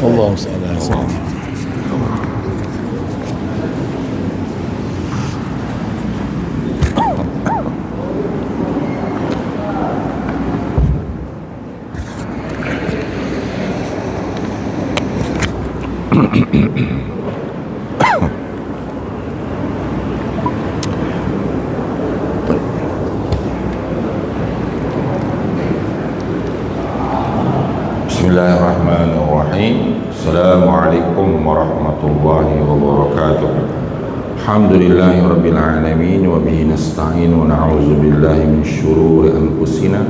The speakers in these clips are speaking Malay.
اللهم صل على سيدنا Bismillahirrahmanirrahim. Assalamualaikum warahmatullahi wabarakatuh. Alhamdulillahirabbil alamin wa bihi nasta'in wa na'udzu billahi min shururi anfusina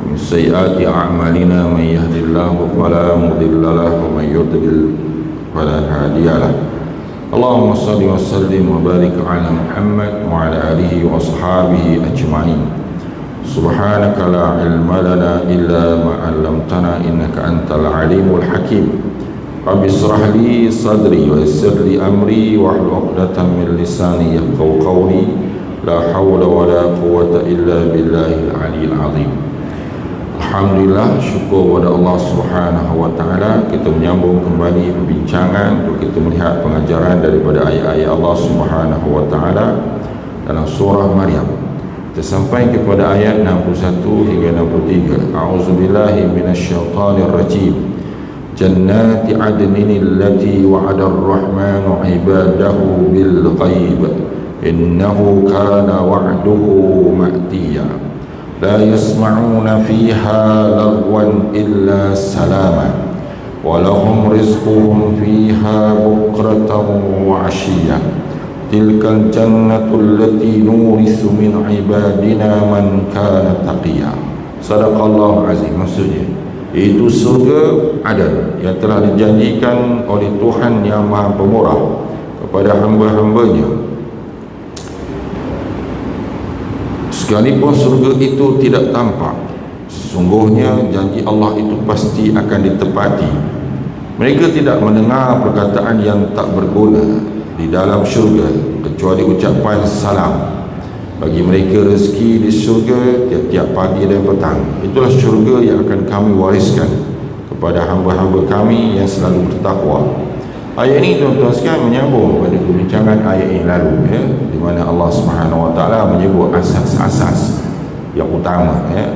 min sayyiati a'malina man yahdihillahu fala mudilla lahu wa man yudlil fala hadiya lahu. Allahumma shalli wa sallim wa barik ala Muhammad wa ala alihi wa ashabihi ajma'in. Subhanaka la ilma lana illa ma 'allamtana innaka antal alimul hakim. Rabbi shrah li sadri wa yassir li amri wahlul 'uqdatam min lisani yafqahu qawli. La hawla wa la quwwata illa billahil aliyyil azim. Alhamdulillah, syukur kepada Allah Subhanahu wa taala, kita menyambung kembali perbincangan untuk kita melihat pengajaran daripada ayat-ayat Allah Subhanahu wa taala dalam surah Maryam. Kita sampai kepada ayat 61 hingga 63. A'udzubillahi minasyaitonir rajim. Jannati adnin allati wa'ada ar-rahmanu 'ibadahu bil ghaib. Innahu kana wa'duhu ma'tiya. La yasma'una fiha lagwan illa salama. Wa lahum rizquhum fiha bukratan wa 'ashiyya. Tilkal jannatul lati nurithu min ibadina man kana taqiya. Sadaqallahu azim. Maksudnya itu surga ada yang telah dijanjikan oleh Tuhan yang Maha Pemurah kepada hamba-hambanya. Sekalipun surga itu tidak tampak, sesungguhnya janji Allah itu pasti akan ditepati. Mereka tidak mendengar perkataan yang tak berguna di dalam syurga kecuali ucapan salam. Bagi mereka rezeki di syurga tiap-tiap pagi dan petang. Itulah syurga yang akan kami wariskan kepada hamba-hamba kami yang selalu bertakwa. Ayat ini tuan-tuan sekalian menyambung pada perbincangan ayat yang lalu, ya, di mana Allah Subhanahu wa taala menyebut asas-asas yang utama, ya,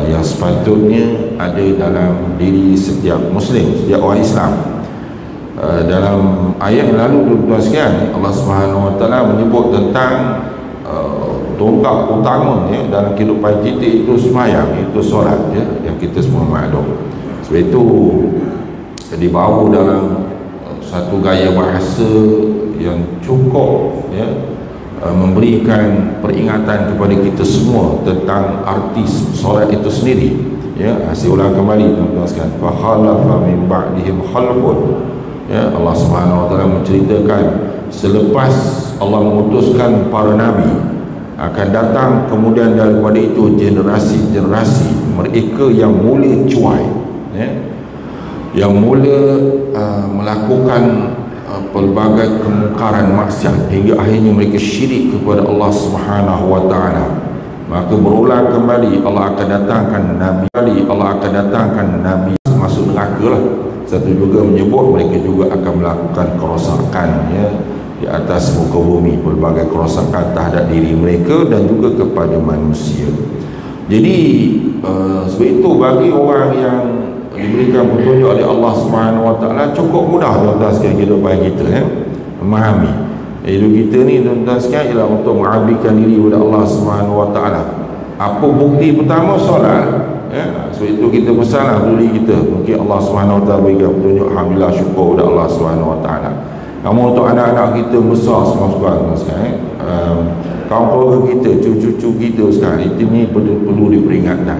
yang sepatutnya ada dalam diri setiap muslim, setiap orang Islam. Dalam ayat yang lalu tuan-tuan sekalian, Allah Subhanahu wa taala menyebut tentang tonggak utama, ya, dalam kehidupan kita itu sembahyang, itu solat, ya, yang kita semua maklum. Sebab itu dibawa dalam satu gaya bahasa yang cukup, ya, memberikan peringatan kepada kita semua tentang arti solat itu sendiri, ya. Saya ulang kembali tuan-tuan sekalian, fa khalafa min ba'dihim khalfun. Ya, Allah Subhanahu wa taala menceritakan selepas Allah mengutuskan para nabi akan datang kemudian daripada itu generasi-generasi mereka yang mula cuai, ya, yang mula melakukan pelbagai kemungkaran maksiat hingga akhirnya mereka syirik kepada Allah Subhanahu wa taala. Maka berulang kembali Allah akan datangkan nabi masuk neraka lah. Satu juga menyebut mereka juga akan melakukan kerosakan, ya, di atas muka bumi, pelbagai kerosakan terhadap diri mereka dan juga kepada manusia. Jadi sebab itu bagi orang yang diberikan petunjuk oleh Allah Subhanahu wa taala cukup mudah tuan-tuan sekalian kehidupan kita, ya, memahami. Hidup kita ni tuan-tuan sekalian ialah untuk mengabdikan diri kepada Allah Subhanahu wa taala. Apa bukti pertama? Solat. Ya, sebab itu kita bersalah diri kita. Mungkin Allah Subhanahu wa taala berikan petunjuk, alhamdulillah, syukur kepada Allah Subhanahu wa taala. Namun untuk anak-anak kita besar sekarang, kaum keluarga kita, cucu-cucu kita sekarang, itu ni perlu diperingatkan,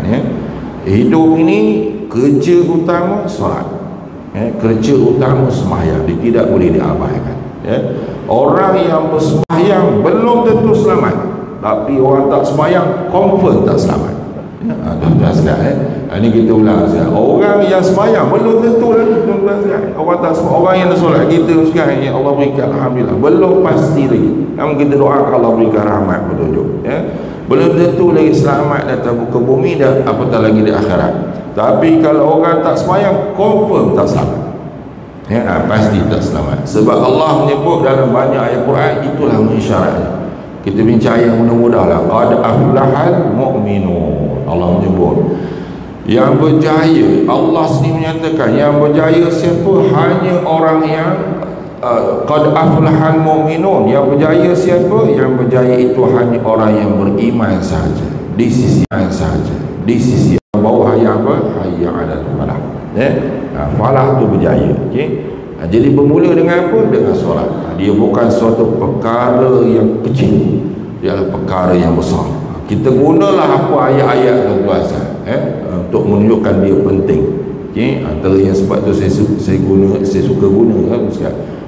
ya. Hidup ini kerja utama solat, ya, kerja utama sembahyang, dia tidak boleh diabaikan, ya. Orang yang bersembahyang belum tentu selamat, tapi orang tak sembahyang confirm tak selamat. Tuan-tuan sekalian, ini kita ulang sekali. Orang yang sembahyang belum tentu lagi, tuan-tuan sekalian. Orang yang solat kita sekarang, ya Allah berikan alhamdulillah, belum pasti lagi. Namun kita doakan Allah berikan rahmat petunjuk, ya. Belum tentu lagi selamat datang muka bumi dan apatah lagi di akhirat. Tapi kalau orang tak semayang, confirm tak selamat. Pasti tak selamat. Sebab Allah menyebut dalam banyak ayat Quran, itulah mengisyaratnya. Kita bincang ayat mudah-mudah lah. Qad aflahal mu'minun. Allah menyebut yang berjaya. Allah sendiri menyatakan yang berjaya siapa? Hanya orang yang qad aflahal mu'minun. Yang berjaya siapa? Yang berjaya itu hanya orang yang beriman sahaja. Di sisi sahaja. Di sisi bawah yang apa? Hayya 'alal falah. Falah tu berjaya. Okey. Jadi bermula dengan apa? Dengan solat. Dia bukan suatu perkara yang kecil, dia adalah perkara yang besar. Kita gunalah apa ayat-ayat tuan-tuan untuk menunjukkan dia penting. Okey, antara yang sebab tu saya suka guna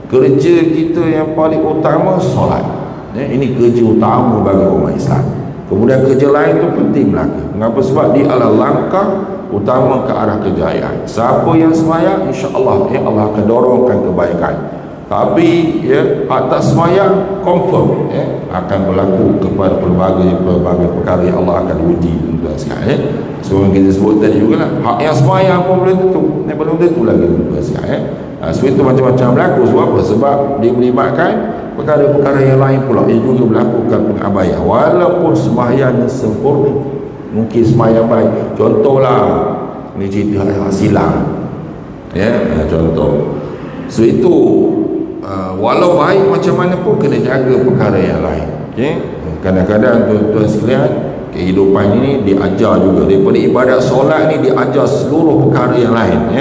kerja kita yang paling utama solat. Ini kerja utama bagi umat Islam. Kemudian kerja lain tu penting belaka. Mengapa? Sebab dia adalah langkah utama ke arah kejayaan. Siapa yang semayang, insya-Allah Allah akan dorongkan kebaikan. Tapi tak semayang, confirm akan berlaku kepada pelbagai perkara yang Allah akan uji tuan-tuan sekalian. So kita sebut tadi juga lah, hak yang semayang pun belum tentu, belum tentu lagi tuan-tuan sekalian. Sebab itu macam-macam berlaku. Sebab apa? Sebab dia melibatkan perkara-perkara yang lain pula. Ia juga melakukan pengabaian walaupun sembahyangnya sempurna. Mungkin sembahyang baik. Contohlah, ni cerita silang, contoh. So itu walau baik macam mana pun kena jaga perkara yang lain. Kadang-kadang tuan-tuan sekalian, kehidupan ini diajar juga. Daripada ibadat solat ni diajar seluruh perkara yang lain.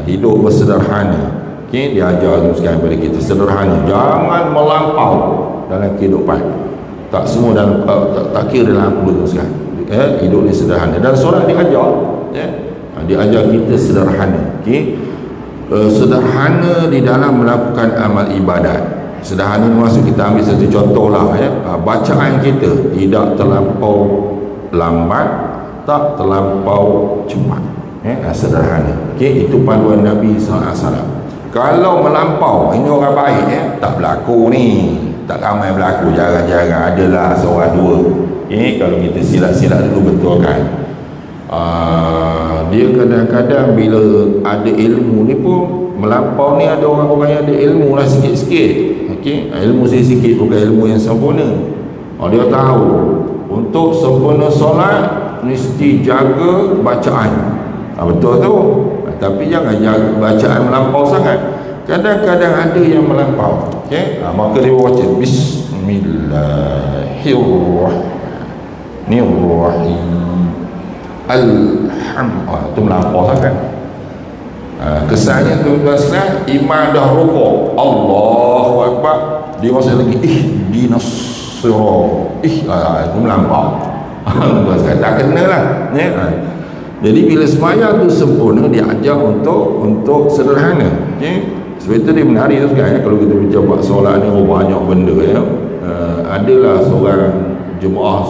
Hidup bersederhana. Diajar sekalian pada kita sederhana. Jangan melampau dalam kehidupan. Tak semua dalam tak kira dalam aku tu sekalian. Hidup ni sederhana. Dan solat diajar, diajar kita sederhana. Sederhana di dalam melakukan amal ibadat. Sederhana maksud kita ambil satu contoh lah. Bacaan kita tidak terlampau lambat, tak terlampau cepat. Sederhana. Itu panduan Nabi SAW. Kalau melampau, ini orang baik, tak berlaku ni, tak ramai berlaku, jarang-jarang adalah seorang dua. Kalau kita silat-silat dulu betulkan. Dia kadang-kadang bila ada ilmu ni pun melampau ni, ada orang-orang yang ada ilmu lah sikit-sikit. Ilmu sikit-sikit bukan ilmu yang sempurna. Dia tahu untuk sempurna solat mesti jaga bacaan. Betul tu. Tapi jangan jaga bacaan melampau sangat. Kadang-kadang ada yang melampau. Maka dia baca Bismillahirrahmanirrahim. Alhamdulillah. Itu melampau sangat. Kesannya tuan-tuan sekalian, imam dah rukuk, Allahu Akbar, dia masih lagi ihdinas sirat. Itu melampau. Tuan-tuan sekalian, tak kena lah. Jadi bila sembahyang tu sempurna, dia ajar untuk sederhana. Sebab itu dia menarik tu sekarang. Kalau kita bincang buat solat ni, banyak benda adalah seorang jemaah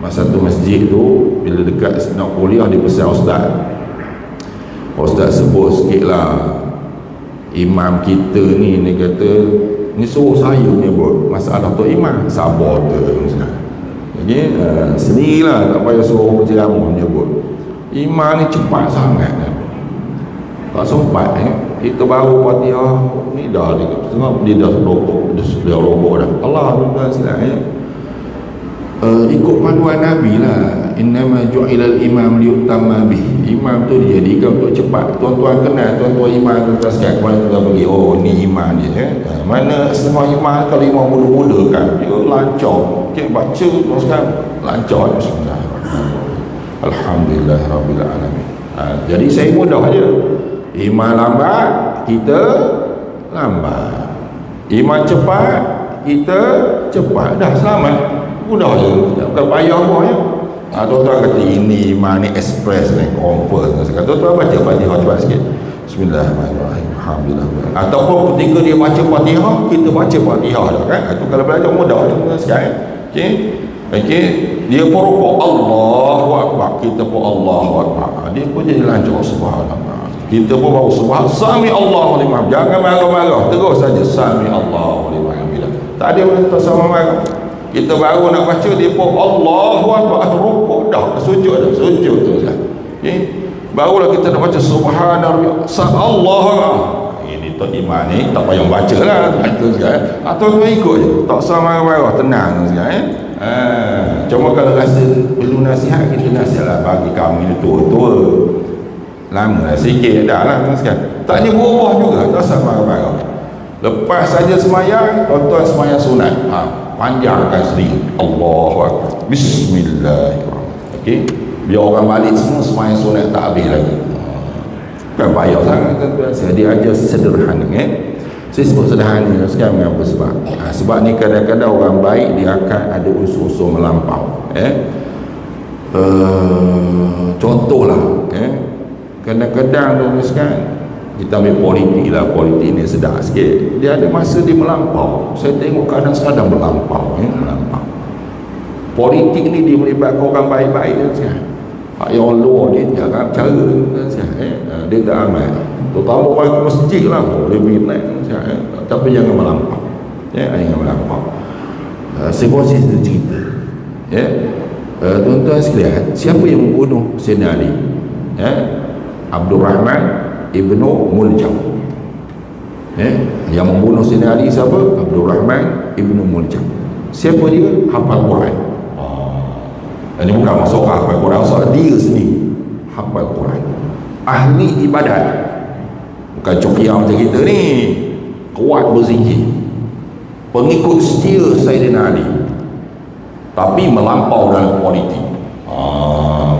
masa tu masjid tu, bila dekat nak kuliah, dia pesan Ustaz sebut sikit lah, imam kita ni, dia kata ni suruh saya menyebut masalah tu imam, sabar tu sendirilah, tak payah suruh berceramah menyebut. Imam ni cepat sangat, tak sempat. Kita baru Fatihah ni dah dia dah rokok dah. Allah ikut panduan Nabi lah. Innama ju'ilal imam liyutamma bih. Imam tu dijadikan untuk cepat. Tuan-tuan kenal tuan-tuan imam, tuan-tuan sekalian, kemarin tuan pergi, ni imam dia. Mana semua imam, kalau imam mula-mula kan dia lancar, baca tuan sekalian lancar. Bismillahirrahmanirrahim, alhamdulillah rabbil alamin. Jadi saya mudah je. Imam lambat, kita lambat. Imam cepat, kita cepat. Dah selamat. Mudah je, bukan payah pun tuan-tuan kata ini imam ni express ni, confirm. Tuan-tuan baca Fatihah cepat sikit. Bismillahirrahmanirrahim, alhamdulillah. Ataupun ketika dia baca Fatihah, kita baca Fatihah dah kan. Itu kalau belajar mudah tuan-tuan sekalian. Dia pun rukuk, Allahu Akbar, kita pun Allahu Akbar, dia pun jadi lancar, subhanallah. Kita pun baru subhanallah, sami Allahu liman, jangan marah-marah, terus saja sami Allahu liman. Tak ada orang sama marah. Kita baru nak baca, dia pun Allahu Akbar, rukuk dah, sujud dah, sujud tu kan. barulah kita nak baca subhanallah Allah. Ini tak iman ni tak payah baca lah itu sekali. Atau tu ikut je, tak sama marah, tenang sekali. Cuma kalau rasa perlu nasihat, kita nasihatlah bagi kami ni tua-tua, lama lah sikit dah lah sekali. Tak ni berubah juga, tak sama marah. Lepas saja semayang, tuan-tuan semayang sunat, panjangkan sendiri Allahu Akbar, Bismillahirrahmanirrahim. Okey, biar orang balik semua semayang sunat tak habis lagi. Bukan payah sangat tuan-tuan. Saya dia ajar sederhana. Saya sebut sederhana sekarang mengapa sebab sebab ni kadang-kadang orang baik dia akan ada unsur-unsur melampau. Contohlah, kadang-kadang tuan-tuan sekarang kita ambil politik lah, politik ni sedap sikit, dia ada masa dia melampau. Saya tengok kadang-kadang melampau, melampau. Politik ni dia melibatkan orang baik-baik kan. Yang orang luar dia jarang cara dia tak amal, terutama orang masjid lah boleh pergi naik tapi jangan melampau, jangan melampau. Saya kongsi satu cerita, tuan-tuan sekalian, siapa yang membunuh Sayyidina Ali? Abdul Rahman Ibnu Muljam. Yang membunuh Sayyidina Ali siapa? Abdul Rahman Ibnu Muljam. Siapa dia? Hafal Quran. Ini bukan masuk hafal Quran, soal dia sendiri hafal Quran, ahli ibadat, bukan cokiah macam kita ni, kuat berzikir, pengikut setia Sayyidina Ali, tapi melampau dalam politik.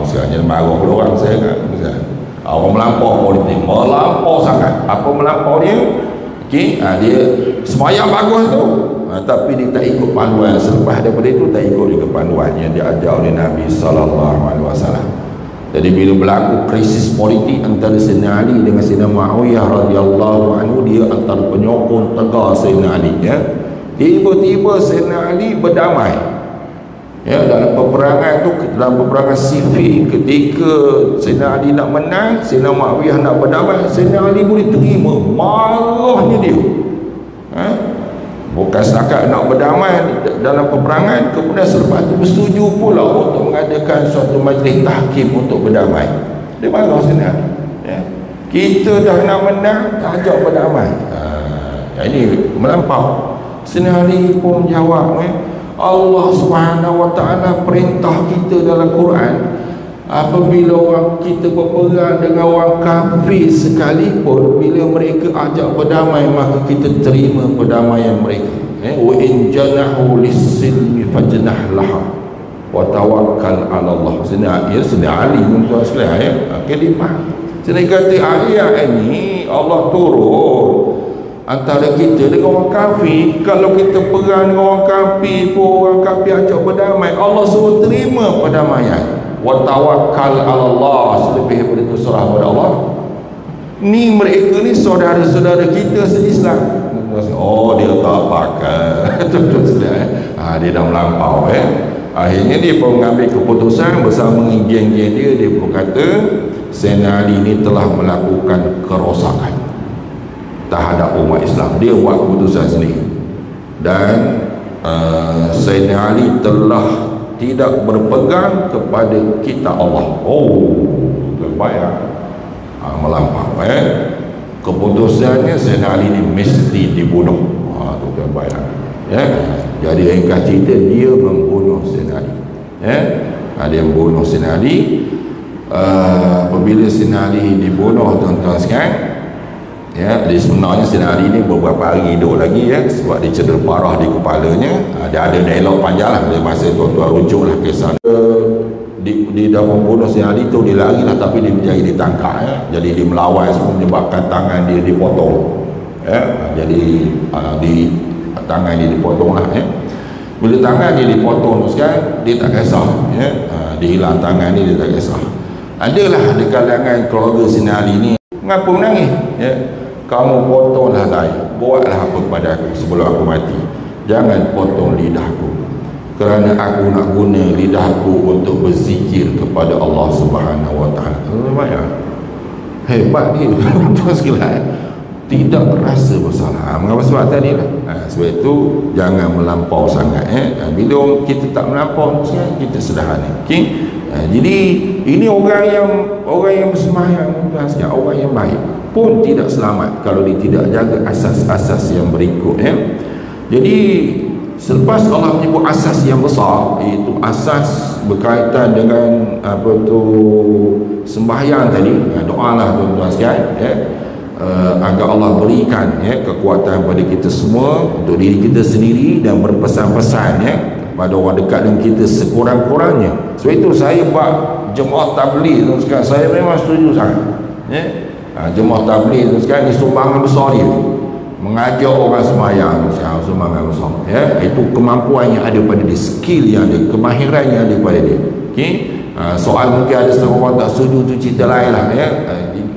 Sekarang marah pula orang saya kan, orang melampau politik, melampau sangat. Apa melampau dia? Dia semayang bagus tu, tapi dia tak ikut panduan. Selepas daripada itu tak ikut juga panduan yang diajar oleh Nabi SAW. Jadi bila berlaku krisis politik antara Sayyidina Ali dengan Sayyidina Muawiyah radhiyallahu anhu, dia antara penyokong tegar Sayyidina Ali, tiba-tiba Sayyidina Ali berdamai dalam peperangan tu, dalam peperangan sifil. Ketika Sayyidina Ali nak menang, Sayyidina Muawiyah nak berdamai, Sayyidina Ali boleh terima marahnya dia. Bukan setakat nak berdamai dalam peperangan, kemudian selepas itu bersetuju pula untuk mengadakan suatu majlis tahkim untuk berdamai. Dia marah Sayyidina Ali. Kita dah nak menang, tak ajak berdamai. Ini melampau. Sayyidina Ali pun jawab, Allah Subhanahu Wa Taala perintah kita dalam Quran, apabila orang kita berperang dengan orang kafir sekalipun, bila mereka ajak berdamai, maka kita terima perdamaian mereka. Wa in janahu lis-silmi fajnah laha wa tawakkal 'ala Allah. Sayyidina Ali tuan sekalian, kalimah. Jadi kata ayat ini Allah turun antara kita dengan orang kafir. Kalau kita perang dengan orang kafir pun, orang kafir ajak berdamai, Allah suruh terima perdamaian. Wa tawakkal 'ala Allah, selebih daripada itu serah pada Allah. Ni mereka ni saudara-saudara kita se-Islam. Oh, dia tak pakai. Dia dah melampau. Akhirnya dia pun mengambil keputusan bersama dengan geng-geng dia. Dia pun kata Sayyidina Ali ni telah melakukan kerosakan terhadap umat Islam. Dia buat keputusan sendiri. Dan Sayyidina Ali telah tidak berpegang kepada kitab Allah. Terbayang, melampau. Keputusannya Sayyidina Ali ni mesti dibunuh. Tu terbayang. Jadi ringkas cerita, dia membunuh Sayyidina Ali. Dia membunuh Sayyidina Ali. Apabila Sayyidina Ali dibunuh, tuan-tuan sekalian, jadi sebenarnya Sayyidina Ali ni beberapa hari hidup lagi, sebab dia cedera parah di kepalanya. Dia ada dialog panjang lah, masa tuan-tuan rujuk lah kisah di dah membunuh Sayyidina Ali tu. Dia lari lah, tapi dia menjadi ditangkap. Jadi dia melawan semua, menyebabkan tangan dia dipotong. Jadi tangan dia dipotong lah. Bila tangan dia dipotong sekarang, dia tak kisah. Dia hilang tangan dia tak kisah. Adalah di kalangan keluarga Sayyidina Ali ni mengapa menangis? Kamu potonglah lain, buatlah apa kepada aku sebelum aku mati. Jangan potong lidahku, kerana aku nak guna lidahku untuk berzikir kepada Allah Subhanahu Wa Taala. Hebat dia tuan sekalian, tidak rasa bersalah. Mengapa? Sebab tadi lah. Sebab itu jangan melampau sangat. Bila kita tak melampau, kita sederhana. Jadi ini orang yang bersembahyang, orang yang baik pun tidak selamat kalau dia tidak jaga asas-asas yang berikut, ya. Jadi selepas Allah menyebut asas yang besar, iaitu asas berkaitan dengan sembahyang tadi, doa lah tuan-tuan sekalian, ya. Agar Allah berikan, ya, kekuatan kepada kita semua, untuk diri kita sendiri, dan berpesan-pesan, ya, pada orang dekat dengan kita sekurang-kurangnya. Sebab itu saya buat jemaah tabligh tuan sekalian, saya memang setuju sangat, ya. Jemaah tabligh tuan sekalian ni sumbangan besar dia, mengajar orang sembahyang, sumbangan besar, ya. Itu kemampuan yang ada pada dia, skill yang ada, kemahiran yang ada pada dia. Okey, soal mungkin ada setengah orang tak setuju, tu cerita lain lah, ya.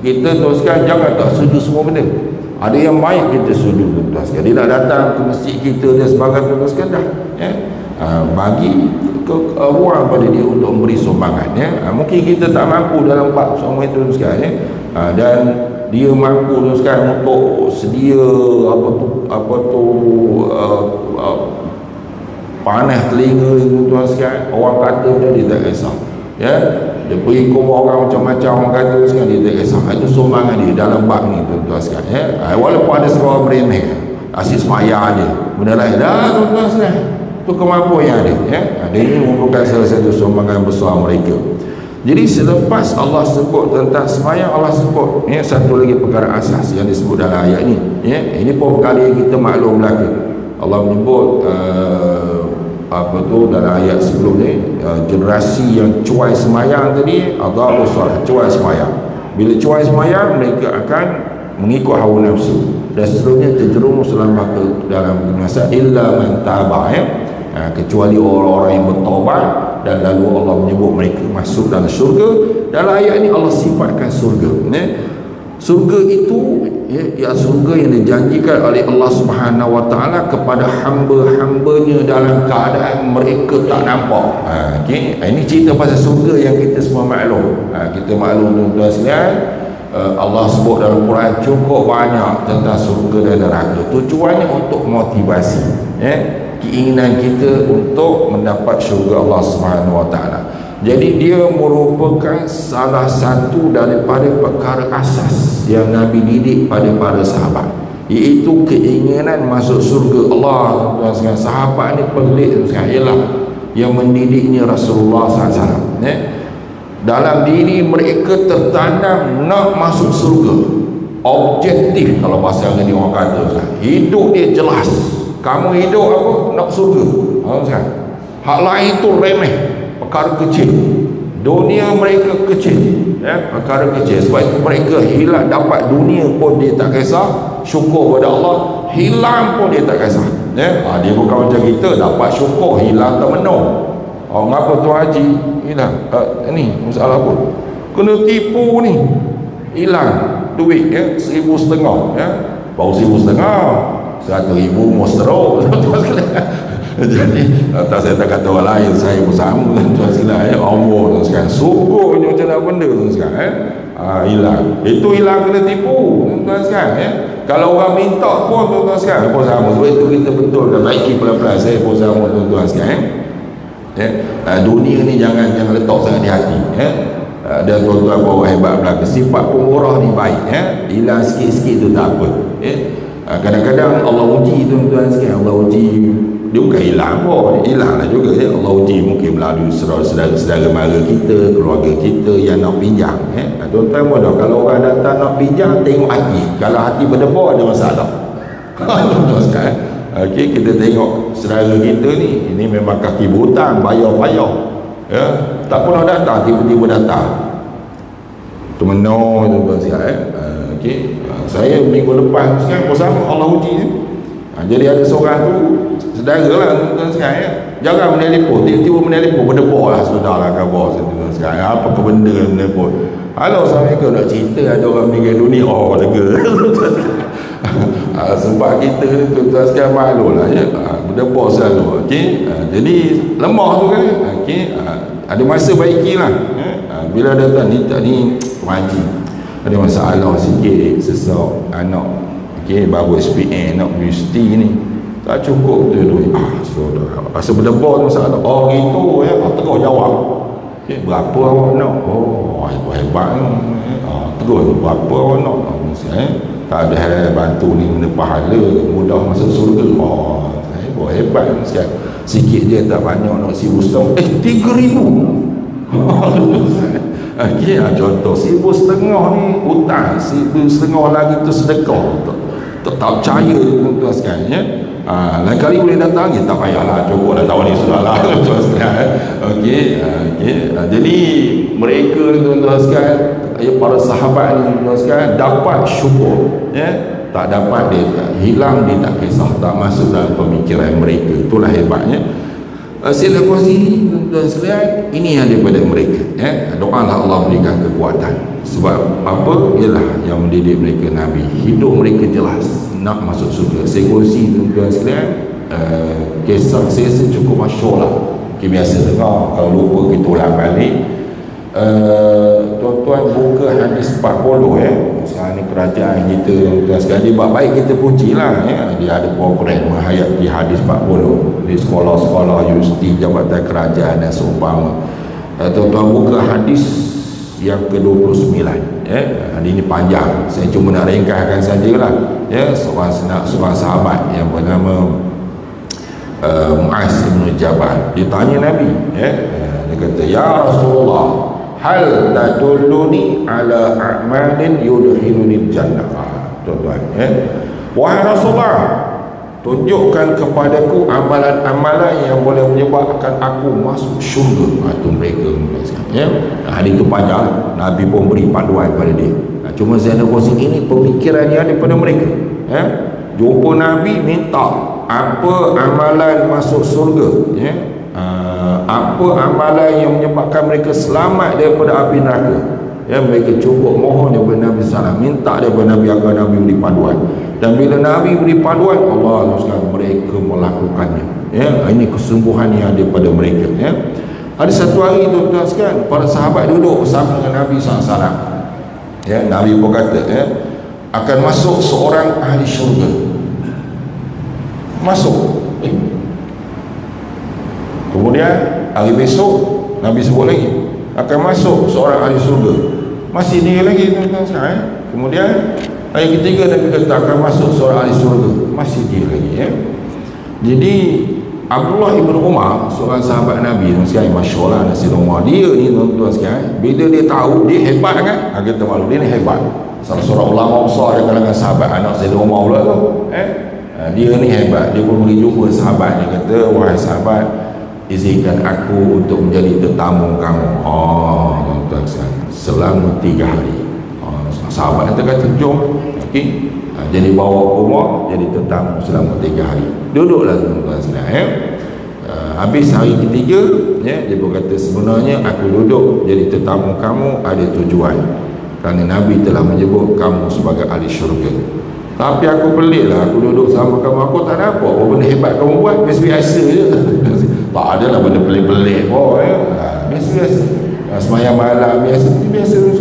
Kita teruskan jangan tak setuju semua benda. Ada yang baik kita setuju tuan sekalian, dia nak datang ke masjid kita dan sebagainya, teruskan dah, ya. Bagi ruang pada dia untuk memberi sumbangan, ya. Mungkin kita tak mampu dalam bab semua itu sekalian, ya. Dan dia mampu sekalian untuk sedia panas telinga tuan sekalian, orang kata dia tak kisah, ya. Dia pergi kubur orang macam-macam, orang kata sekalian, dia tak kisah. Itu sumbangan dia dalam bab ni tuan sekalian, ya. Walaupun ada seorang beremeh, asis maya dia, benda lain dah tuan sekalian, itu kemampuan yang ada, ya. Ini merupakan salah satu sumbangan besar mereka. Jadi selepas Allah sebut tentang sembahyang, Allah sebut, ya, satu lagi perkara asas yang disebut dalam ayat ini, ya. Ini pun perkara yang kita maklum belaka. Allah menyebut dalam ayat sebelum ni, generasi yang cuai sembahyang tadi, adhabu solat, cuai sembahyang. Bila cuai sembahyang, mereka akan mengikut hawa nafsu, dan seterusnya terjerumus dalam binasa, illa man taba, ya. Kecuali orang-orang yang bertaubat, dan lalu Allah menyebut mereka masuk dalam syurga. Dalam ayat ini Allah sifatkan syurga, ya. Syurga itu, ya, surga yang dijanjikan oleh Allah Subhanahu Wa Taala kepada hamba-hambanya dalam keadaan mereka tak nampak. Okay. Ini cerita pasal surga yang kita semua maklum. Kita maklum tuan-tuan sekalian, Allah sebut dalam Quran cukup banyak tentang surga dan neraka. Tujuannya untuk motivasi, ya, keinginan kita untuk mendapat syurga Allah Subhanahu Wa Taala. Jadi dia merupakan salah satu daripada perkara asas yang Nabi didik pada para sahabat, iaitu keinginan masuk surga Allah. Tuan-tuan, sahabat ni pelik ialah yang mendidiknya Rasulullah SAW, ya. Dalam diri mereka tertanam nak masuk surga, objektif kalau bahasa ni orang kata, hidup dia jelas. Kamu hidup apa? Nak surga. Hak lain tu remeh, perkara kecil. Dunia mereka kecil, ya, perkara kecil. Sebab itu mereka hilang, dapat dunia pun dia tak kisah, syukur pada Allah. Hilang pun dia tak kisah, ya. Dia bukan macam kita, dapat syukur, hilang tak menung. Ngapa tu haji hilang? Ni masalah apa? Kena tipu ni, hilang duit, ya, 1,500, ya. Baru 1,500, 100,000 mostro. Jadi tak, saya tak kata orang lain, saya pun sama tuan sekalian, ya. Allah tuan sekalian, sungguh macam nak benda tuan sekalian, hilang. Itu hilang kena tipu tuan sekalian, ya. Kalau orang minta pun tuan sekalian pun sama. Sebab itu kita betul dan baiki pelan-pelan. Saya pun sama tuan sekalian, ya. Dunia ni jangan letak sangat di hati, ya. Dan tuan-tuan bawa hebat belaka, sifat pemurah ni baik, ya. Hilang sikit-sikit tu tak apa, ya. Kadang-kadang Allah uji tuan-tuan sekalian, Allah uji. Dia bukan hilang pun, hilang lah juga, ya. Allah uji mungkin melalui saudara-saudara mara kita, keluarga kita yang nak pinjam, ya. Tuan-tuan pun dah, kalau orang datang nak pinjam, tengok hati. Kalau hati berdebar, ada masalah. Tuan-tuan sekalian, okay, kita tengok saudara kita ni, ini memang kaki butang, bayar-bayar, ya. Tak pernah datang, tiba-tiba datang. Tu menor tuan-tuan sekalian, okay. Saya minggu lepas sekarang bersama Allah uji ni. Jadi ada seorang tu, saudara lah tuan-tuan sekalian, ya. Jarang menelpon, tiba-tiba menelpon, berdebar lah, sudahlah khabar tuan-tuan sekalian, apa ke benda menelpon. Halo, Assalamualaikum, nak cerita ada orang meninggal dunia. Oh, lega. Sebab kita ni tuan-tuan sekalian malu lah, ya. Berdebar selalu, okay. Jadi lemah tu kan, okay. Ada masa baikilah, ya. Bila datang ni tak ni haji, ada masalah sikit, sesak anak, okay, baru SPM nak universiti ni, tak cukup tu duit. Saudara rasa berdebar tu masalah. Oh gitu, ya. Terus jawab, Okay, berapa awak nak? Oh, hebat. Terus berapa awak nak? Tak ada bantu ni benda pahala, mudah masuk surga. Hebat sekali. Sikit je tak banyak nak 1,000 3,000. Okay, contoh 1,500 ni hutang, 1,500 lagi tu sedekah. Tak percaya tuan-tuan sekalian, ya. Lain kali boleh datang, ya tak payahlah, cukup dah tahun ni sudah lah. Okey. Jadi mereka ni tuan-tuan sekalian, para sahabat ni tuan-tuan sekalian dapat syukur, ya. Tak dapat dia hilang, dia tak kisah, tak masuk dalam pemikiran mereka. Itulah hebatnya. Sila kongsi tuan-tuan sekalian, ini yang daripada mereka, ya. Doalah Allah berikan kekuatan. Sebab apa? Ialah yang mendidik mereka Nabi. Hidup mereka jelas nak masuk surga. Saya kongsi tuan-tuan sekalian, kisah saya cukup masyhur lah. Okay, biasa dengar, kalau lupa kita ulang balik. Tuan-tuan buka hadis 40, ya. Sekarang ni kerajaan kita tuan-tuan sekalian, dia buat baik, kita puji lah, ya. Dia ada program menghayati hadis 40 di sekolah-sekolah, universiti, jabatan kerajaan dan seumpama. Tuan-tuan buka hadis yang ke-29, ya. Ini panjang, saya cuma nak ringkaskan sajalah, ya. Seorang sahabat yang bernama Muaz bin Jabal, dia tanya Nabi, ya. Dia kata, ya Rasulullah, hal tadulluni ala a'malin yudkhiluni jannah. Tuan-tuan, ya. Wahai Rasulullah, tunjukkan kepadaku amalan-amalan yang boleh menyebabkan aku masuk syurga. Itu mereka, ya. Hari itu panjang, Nabi pun beri panduan kepada dia. Cuma saya nak kongsi ini pemikiran yang ada pada mereka, ya. Jumpa Nabi, minta apa amalan masuk surga, ya. Apa amalan yang menyebabkan mereka selamat daripada api neraka, ya. Mereka cukup mohon daripada Nabi SAW, minta daripada Nabi agar Nabi beri panduan. Dan bila Nabi beri panduan, Allah SWT mereka melakukannya, ya. Ini kesungguhan yang ada pada mereka, ya. Ada satu hari tuan-tuan sekalian, para sahabat duduk bersama dengan Nabi SAW, ya. Nabi pun kata, ya, akan masuk seorang ahli syurga. Masuk, kemudian hari besok Nabi sebut lagi, akan masuk seorang ahli surga. Masih dia lagi tuan-tuan sekalian. Kemudian hari ketiga Nabi kata akan masuk seorang ahli surga. Masih dia lagi, ya. Jadi Abdullah ibn Umar, seorang sahabat Nabi sekalian, masyhur lah nasi rumah dia ni tuan-tuan sekalian. Bila dia tahu dia hebat kan, kita malu dia ni hebat. Salah seorang ulama besar di kalangan sahabat, anak Sayyidina Umar pula tu, dia ni hebat. Dia pun pergi jumpa sahabat, dia kata, wahai sahabat, izinkan aku untuk menjadi tetamu kamu. Tuan-tuan sekalian, selama 3 hari. Sahabat kata, jom. Okey. Jadi bawa rumah, jadi tetamu selama 3 hari. Duduklah tuan-tuan sekalian, ya. Habis hari ketiga, ya, dia berkata, sebenarnya aku duduk jadi tetamu kamu ada tujuan, kerana Nabi telah menyebut kamu sebagai ahli syurga. Tapi aku pelik lah, aku duduk sama kamu, aku tak ada apa benda hebat kamu buat, biasa-biasa je. Tak ada lah benda pelik-pelik pun, ya. Biasa-biasa. Semayang malam biasa,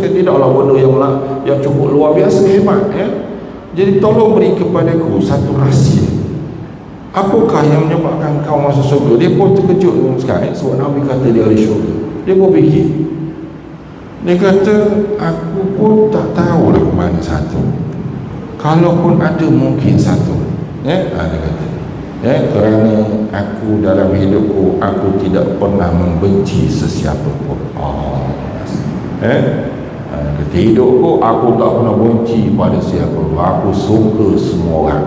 tidaklah benda yang cukup luar biasa hebat, ya. Jadi tolong beri kepadaku satu rahsia, apakah yang menyebabkan kau masuk syurga? Dia pun terkejut sekali sebab Nabi kata dia ahli syurga. Dia pun fikir, dia kata, aku pun tak tahulah mana satu, kalaupun ada mungkin satu, ya. Dia kata, ya, kerana aku dalam hidupku aku tidak pernah membenci sesiapa pun. Kata hidupku aku tak pernah benci pada siapa, aku suka semua orang.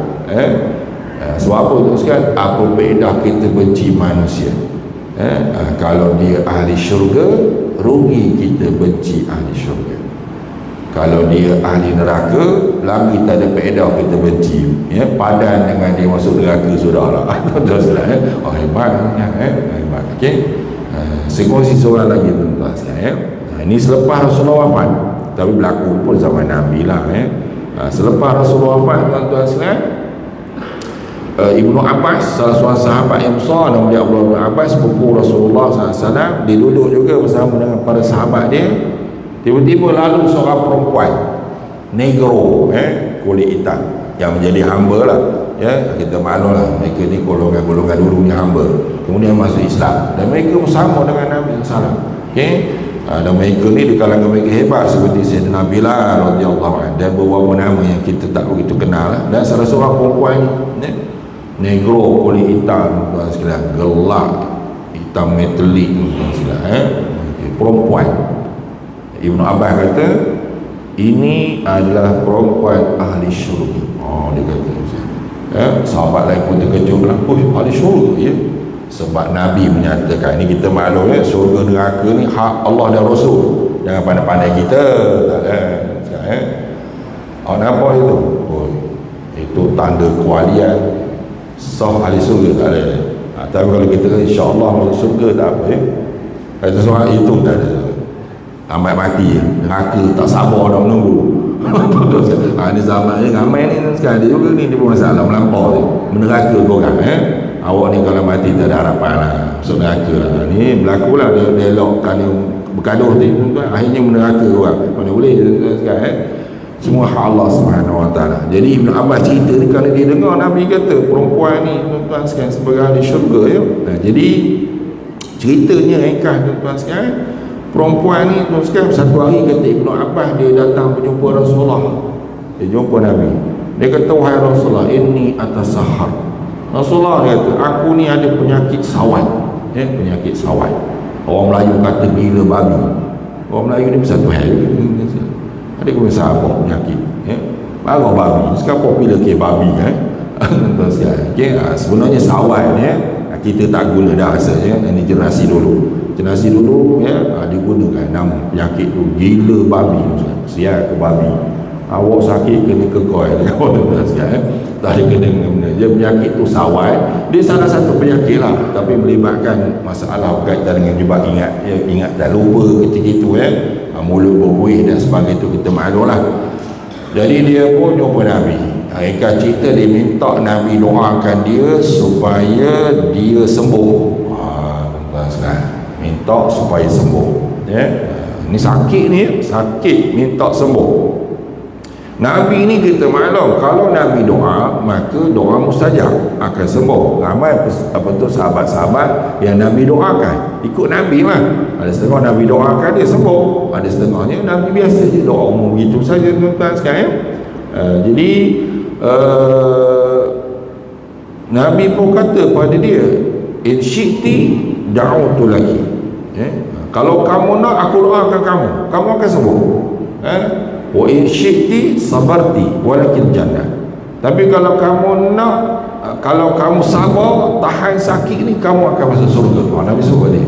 Sebab apa tu sekalian? Apa faedah kita benci manusia? Kalau dia ahli syurga, rugi kita benci ahli syurga. Kalau dia ahli neraka, lagi tak ada faedah kita benci, ya. Padan dengan dia masuk neraka sudahlah. Hebat, ya, hebat. Okey. Saya kongsi seorang lagi tuan-tuan sekalian, ya. Ini selepas Rasulullah wafat, tapi berlaku pun zaman Nabi lah, ya. Selepas Rasulullah wafat tuan-tuan sekalian, Ibnu Abbas, salah seorang sahabat yang besar nama dia Abdullah bin Abbas, sepupu Rasulullah SAW, dia duduk juga bersama dengan para sahabat dia. Tiba-tiba lalu seorang perempuan negro, kulit hitam, yang menjadi hamba lah, ya. Kita maklum lah, mereka ni golongan-golongan dulu ni hamba, kemudian masuk Islam, dan mereka bersama dengan Nabi SAW. okey. Dan mereka ni di kalangan mereka hebat seperti Sayyidina Bilal radhiyallahu anhu dan beberapa nama yang kita tak begitu kenal lah. Dan salah seorang perempuan ni negro kulit hitam tuan sekalian, gelap hitam metalik tuan sekalian, perempuan. Ibnu Abbas kata ini adalah perempuan ahli syurga. Dia kata sahabat lain pun terkejut lah, ahli syurga ya. Sebab Nabi menyatakan, ini kita maklum ya, syurga neraka ni hak Allah dan Rasul, jangan pandai-pandai kita. Tak ada apa itu? Itu tanda kewalian sah ahli syurga, tak ada. Tapi kalau kita kata insya-Allah masuk syurga, tak apa ya. Kata soal itu tak ada, amat mati neraka, tak sabar dah menunggu. Ni zaman ni ramai ni sekarang dia juga ni, dia pun masalah melampau ni meneraka korang awak ni kalau mati tak ada harapan lah, masuk neraka lah. Ni berlaku lah dialog kan bergaduh tu, akhirnya meneraka orang. Mana boleh sekarang semua hak Allah Subhanahu Wa Taala. Jadi Ibn Abbas cerita ni kalau dia dengar Nabi kata perempuan ni tuan-tuan sekalian sebagai ahli syurga ya. Jadi ceritanya ringkas tuan-tuan sekalian, perempuan ni tuan sekalian satu hari kata Ibn Abbas dia datang berjumpa Rasulullah. Dia jumpa Nabi. Dia kata wahai Rasulullah, inni atasahar. Rasulullah dia kata aku ni ada penyakit sawat. Penyakit sawat. Orang Melayu kata gila babi. Orang Melayu ni satu hal. Ada kebiasaan apa penyakit marah babi. Sekarang popular ke babi tuan sekalian. Sebenarnya sawat kita tak guna dah rasanya. Ini generasi dulu digunakan nama penyakit tu gila babi. Sial ke babi, awak sakit kena kekoi tak ada kena benda. Dia penyakit tu sawat. Dia salah satu penyakit lah, tapi melibatkan masalah berkaitan dengan juga ingat dan lupa ketika itu mulut berbuih dan sebagainya, itu kita maklum lah. Jadi dia pun jumpa Nabi. Mereka cerita dia minta Nabi doakan dia supaya dia sembuh. Minta supaya sembuh ni sakit minta sembuh. Nabi ni kita maklum kalau Nabi doa maka doa mustajab, akan sembuh. Ramai sahabat-sahabat yang Nabi doakan ikut Nabi lah. Ada setengah Nabi doakan dia sembuh, ada setengahnya Nabi biasa je doa umum begitu saja tuan-tuan sekalian. Jadi Nabi pun kata pada dia, in syi'ti da'utu laki. Kalau kamu nak aku doakan kamu akan sembuh. Wa in syi'ti sabarti walakin jannah. Tapi kalau kamu nak, kalau kamu sabar tahan sakit ni, kamu akan masuk surga. Nabi suruh dia,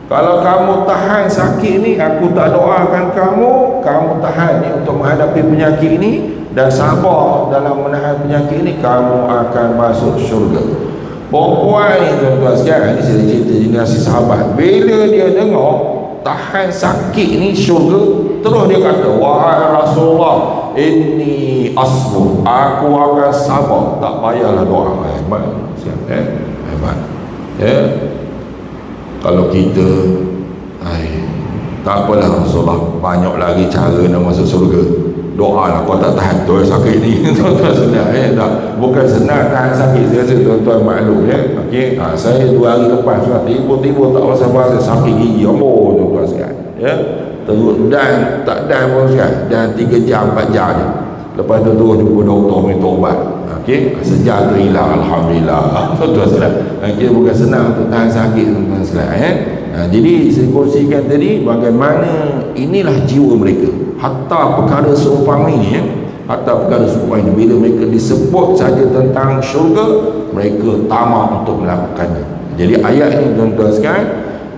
kalau kamu tahan sakit ni, aku tak doakan kamu tahan ni untuk menghadapi penyakit ni dan sabar dalam menahan penyakit ni, kamu akan masuk syurga. Perempuan ni tuan-tuan sekalian, ini saya cerita generasi sahabat, bila dia dengar tahan sakit ni syurga, terus dia kata wahai Rasulullah, inni asbur, aku akan sabar, tak payahlah doa. Hebat hebat kalau kita tak apalah Rasulullah, banyak lagi cara nak masuk surga, doa lah kau tak tahan tu sakit ni. Tuan-tuan senang bukan senang tahan sakit. Saya rasa tuan-tuan maklum saya 2 hari lepas tiba-tiba tak rasa sakit gigi tuan-tuan sekalian dan tak dan pun sekalian, dan 3 jam 4 jam je. Lepas tu terus jumpa doktor minta ubat. Sejak tu hilang alhamdulillah. Tuan-tuan sekalian, bukan senang untuk tahan sakit tuan-tuan sekalian. Jadi saya kongsikan tadi bagaimana inilah jiwa mereka. Hatta perkara seumpama ini bila mereka disebut saja tentang syurga, mereka tamak untuk melakukannya. Jadi ayat ini tuan-tuan sekalian,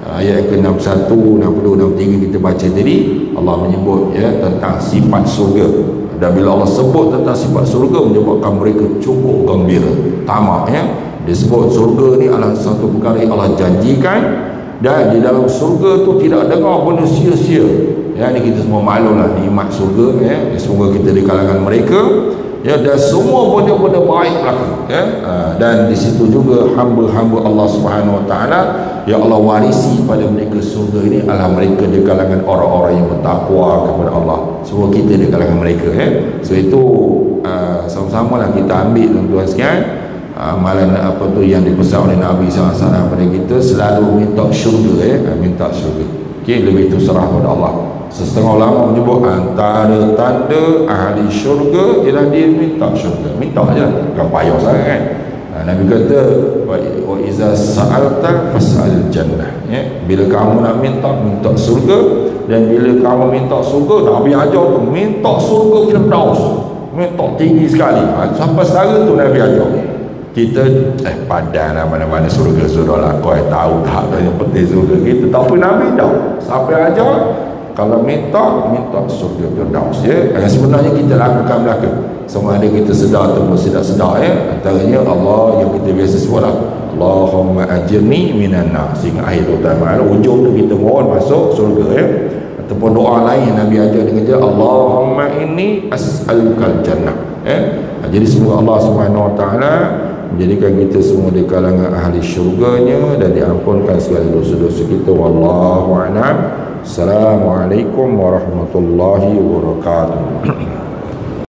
ayat ke-61, 60, 63 kita baca tadi, Allah menyebut tentang sifat surga. Dan bila Allah sebut tentang sifat surga, menyebabkan mereka cukup gembira, tamak disebut surga ni adalah satu perkara yang Allah janjikan, dan di dalam surga tu tidak dengar benda sia-sia. Ini kita semua maklum lah nikmat surga. Semoga kita di kalangan mereka dan semua benda-benda baik berlaku. Dan di situ juga hamba-hamba Allah Subhanahu Wa Taala yang Allah warisi pada mereka surga ini adalah mereka di kalangan orang-orang yang bertakwa kepada Allah. Semua kita di kalangan mereka. So itu sama-sama lah kita ambil tuan-tuan sekalian. Amalan yang dipesan oleh Nabi SAW pada kita, selalu minta syurga minta syurga. Okay, lebih terserah pada Allah. Setengah ulama menyebut antara tanda ahli syurga ialah dia minta syurga. Minta je, bukan payah sangat kan. Nabi kata wa iza sa'alta fas'al jannah, ya. Bila kamu nak minta surga, dan bila kamu minta surga, Nabi ajar tu minta surga Firdaus, minta tinggi sekali. Sampai setara tu Nabi ajar kita padan lah mana-mana surga sudahlah, kau tahu tak yang penting surga kita, tapi Nabi dah sampai ajar kalau minta surga Firdaus, ya. Dan sebenarnya kita lakukan belaka sama ada kita sedar ataupun tidak sedar, ya. Antaranya Allah yang kita biasa sebut lah, Allahumma ajirni minan nar, sehingga akhir utama ujung tu kita mohon masuk surga, ya. Ataupun doa lain Nabi ajar dengan dia, Allahumma inni as'alukal jannah, ya. Jadi semoga Allah Subhanahu Wa Taala menjadikan kita semua di kalangan ahli syurganya dan diampunkan segala dosa-dosa kita. Wallahu a'lam. Assalamualaikum warahmatullahi wabarakatuh.